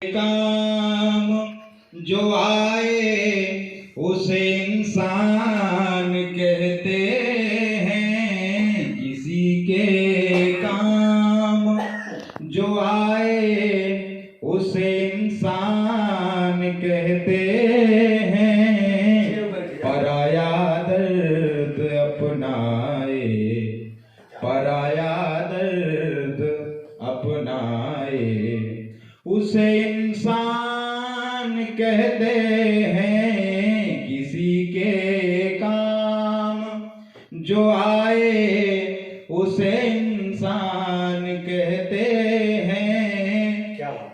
काम जो आए उसे इंसान कहते हैं। किसी के काम जो आए उसे इंसान कहते हैं। पराया दर्द अपनाए, पराया दर्द अपनाए उसे इंसान कहते हैं। किसी के काम जो आए उसे इंसान कहते हैं।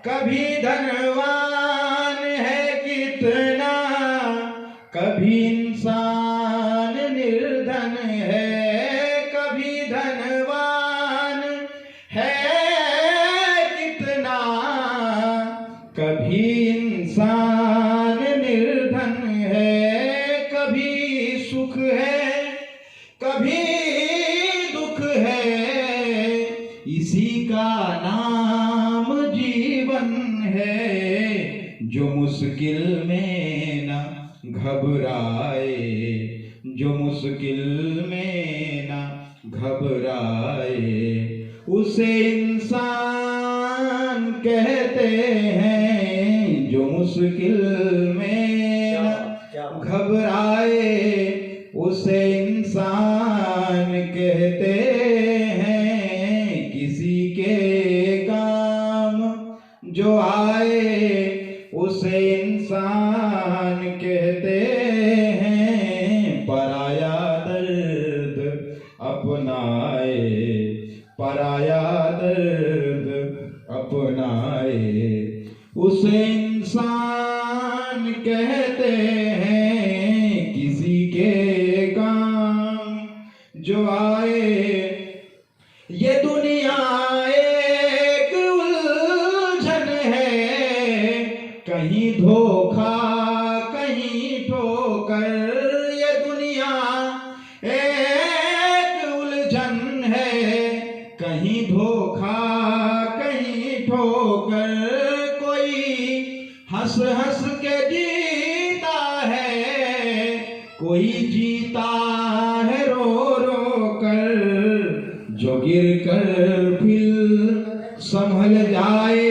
कभी धनवान है कितना, कभी इंसान निर्धन है। कभी धनवान है कितना, कभी इंसान निर्धन है। कभी सुख है कभी दुख है, इसी का नाम जीवन है। जो मुश्किल में न घबराए, जो मुश्किल में न घबराए उसे इंसान कहते हैं। जो मुश्किल में घबराए उसे इंसान कहते हैं। किसी के काम जो आए उसे इंसान कहते हैं। पराया दर्द अपनाए, पराया दर्द अपनाए उसे इंसान कहते हैं। किसी के काम जो आए, ये दुनिया एक उलझन है, कहीं धोखा कहीं ठोकर। ये दुनिया एक उलझन है, कहीं धोखा कहीं ठोकर। कोई हंस हंस के जीता है, कोई जीता है रो रो कर। जो गिर कर फिर संभल जाए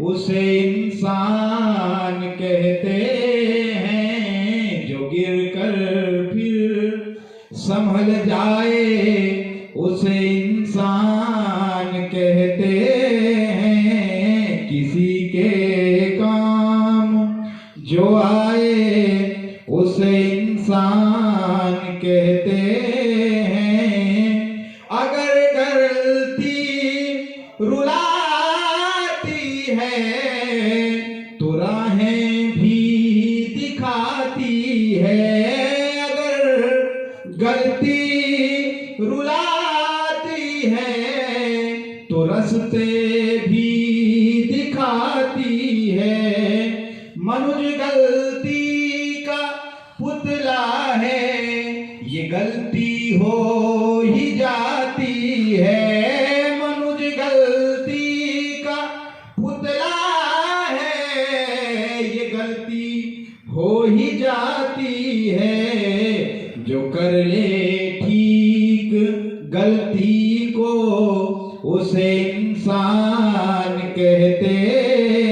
उसे इंसान कहते हैं। जो गिर कर फिर संभल जाए उसे इंसान कहते हैं। किसी के काम जो आए उसे इंसान कहते हैं। अगर गलती रुलाती है तो राहें भी दिखाती है। अगर गलती रुलाती है तो रास्ते भी दिखाती है। मनुज गलती का पुतला है, ये गलती हो ही जाती है। मनुज गलती का पुतला है, ये गलती हो ही जाती है। जो कर ले ठीक गलती को उसे इंसान कहते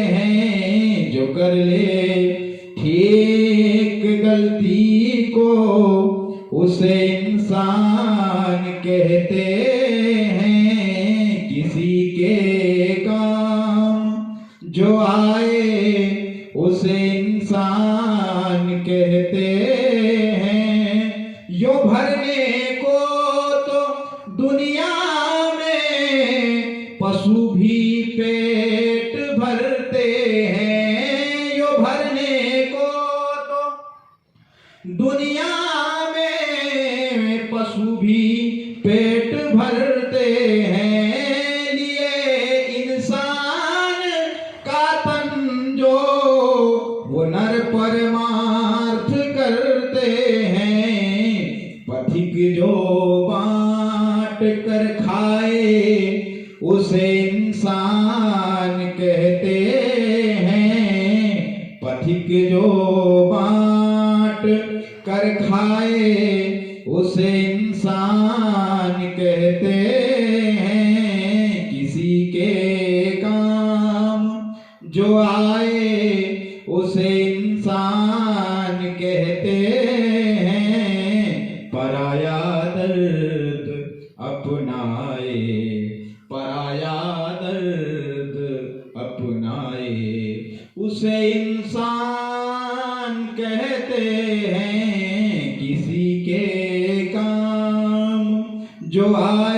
हैं। जो कर ले ठीक गलती को उसे इंसान कहते हैं। किसी के काम जो आए उसे इंसान कहते हैं। यो भरने को तो दुनिया में पशु भी पेट भरते हैं। यो भरने को तो दुनिया में पशु भी पेट भरते हैं। लिए इंसान का तन जो वो नर परमार्थ करते हैं। पथिक जो बांट कर खाए उसे इंसान कहते जो बांट कर खाए उसे इंसान कहते हैं। किसी के काम जो आए उसे इंसान कहते हैं। पराया दर्द अपनाए, पराया दर्द अपनाए उसे इंसान कहते हैं। किसी के काम जो आए